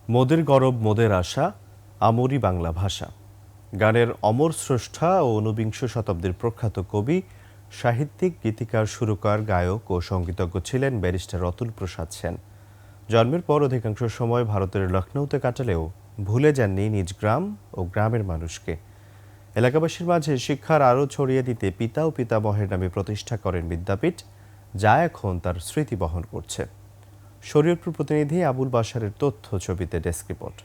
মোদের গরব মোদের আশা, আমরি বাংলা ভাষা। গানের অমর স্রষ্টা ও ঊনবিংশ শতাব্দীর প্রখ্যাত কবি, সাহিত্যিক, গীতিকার, সুরকার, গায়ক ও সঙ্গীতজ্ঞ ছিলেন ব্যারিস্টার অতুল প্রসাদ সেন। জন্মের পর অধিকাংশ সময় ভারতের লখনৌতে কাটালেও ভুলে যাননি নিজ গ্রাম ও গ্রামের মানুষকে। এলাকাবাসীর মাঝে শিক্ষার আলো ছড়িয়ে দিতে পিতা ও পিতামহের নামে প্রতিষ্ঠা করেন বিদ্যাপীঠ, যা এখন তার স্মৃতি বহন করছে। শরীয়তপুর প্রতিনিধি আবুল বাশারের তথ্য ছবিতে ডেস্ক রিপোর্ট।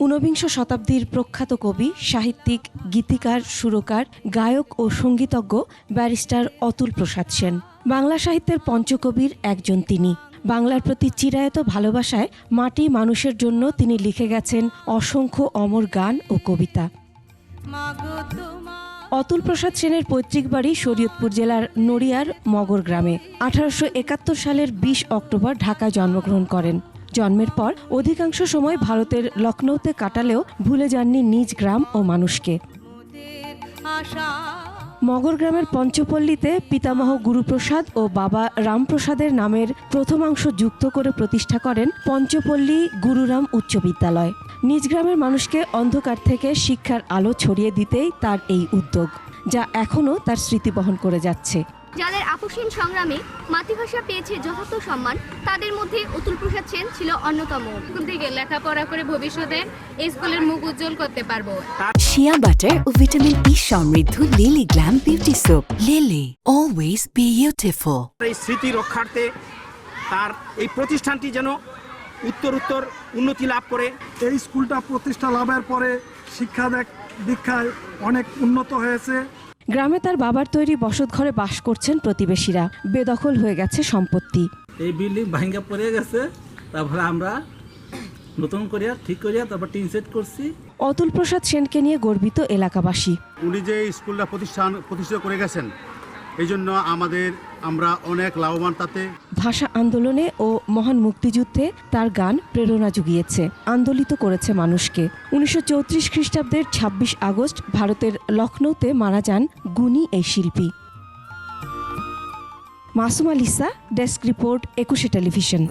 ঊনবিংশ শতাব্দীর প্রখ্যাত কবি, সাহিত্যিক, গীতিকার, সুরকার, গায়ক ও সঙ্গীতজ্ঞ ব্যারিস্টার অতুল প্রসাদ সেন। বাংলা সাহিত্যের পঞ্চকবির একজন তিনি। বাংলার প্রতি চিরায়ত ভালোবাসায় মাটি মানুষের জন্য তিনি লিখে গেছেন অসংখ্য অমর গান ও কবিতা। অতুল প্রসাদ সেনের পৈতৃক বাড়ি শরীয়তপুর জেলার নড়িয়ার মগর গ্রামে। 1871 সালের 20 অক্টোবর ঢাকায় জন্মগ্রহণ করেন। জন্মের পর অধিকাংশ সময় ভারতের লখনৌতে কাটালেও ভুলে যাননি নিজ গ্রাম ও মানুষকে। মগর গ্রামের পঞ্চপল্লীতে পিতামহ গুরুপ্রসাদ ও বাবা রামপ্রসাদের নামের প্রথমাংশ যুক্ত করে প্রতিষ্ঠা করেন পঞ্চপল্লী গুরুরাম উচ্চ বিদ্যালয়। নিজ গ্রামের মানুষকে অন্ধকার থেকে শিক্ষার আলো ছড়িয়ে দিতেই তার এই উদ্যোগ, যা এখনও তার স্মৃতি বহন করে যাচ্ছে। যাদের আপসহীন সংগ্রামে মাতৃভাষা পেয়েছে যথার্থ সম্মান, তাদের মধ্যে অতুল প্রসাদ সেন ছিল অন্যতম। স্কুল থেকে লেখাপড়া করে ভবিষ্যতে এই স্কুলের মুখ উজ্জ্বল করতে পারবো। শিয়া বাটার ও ভিটামিন ই সমৃদ্ধ lily glam beauty soap. Lily, always beautiful. এই স্মৃতি রক্ষার্থে তার এই প্রতিষ্ঠানটি যেন উত্তর উন্নতি লাভ করে। এই স্কুলটা প্রতিষ্ঠা লাভের পরে শিক্ষা দীক্ষায় অনেক উন্নত হয়েছে। গ্রামে তার বাবার তৈরি বসতঘরে বাস করছেন প্রতিবেশীরা। বেদখল হয়ে গেছে সম্পত্তি। এই বিল্ডিং ভাঙ্গা পড়ে গেছে, তারপরে আমরা নতুন করিয়া ঠিক করিয়া তারপর টিন সেট করছি। অতুল প্রসাদ সেনকে নিয়ে গর্বিত এলাকাবাসী। উনি যে স্কুলটা প্রতিষ্ঠিত করে গেছেন, এই জন্য আমরা অনেক লাভবান তাতে। ভাষা আন্দোলনে ও মহান মুক্তিযুদ্ধে তার গান প্রেরণা জুগিয়েছে, আন্দোলিত করেছে মানুষকে। 1934 খ্রিস্টাব্দের 26 আগস্ট ভারতের লখনৌতে মারা যান গুণী এই শিল্পী। Masuma Lisa, desk report, 21 television.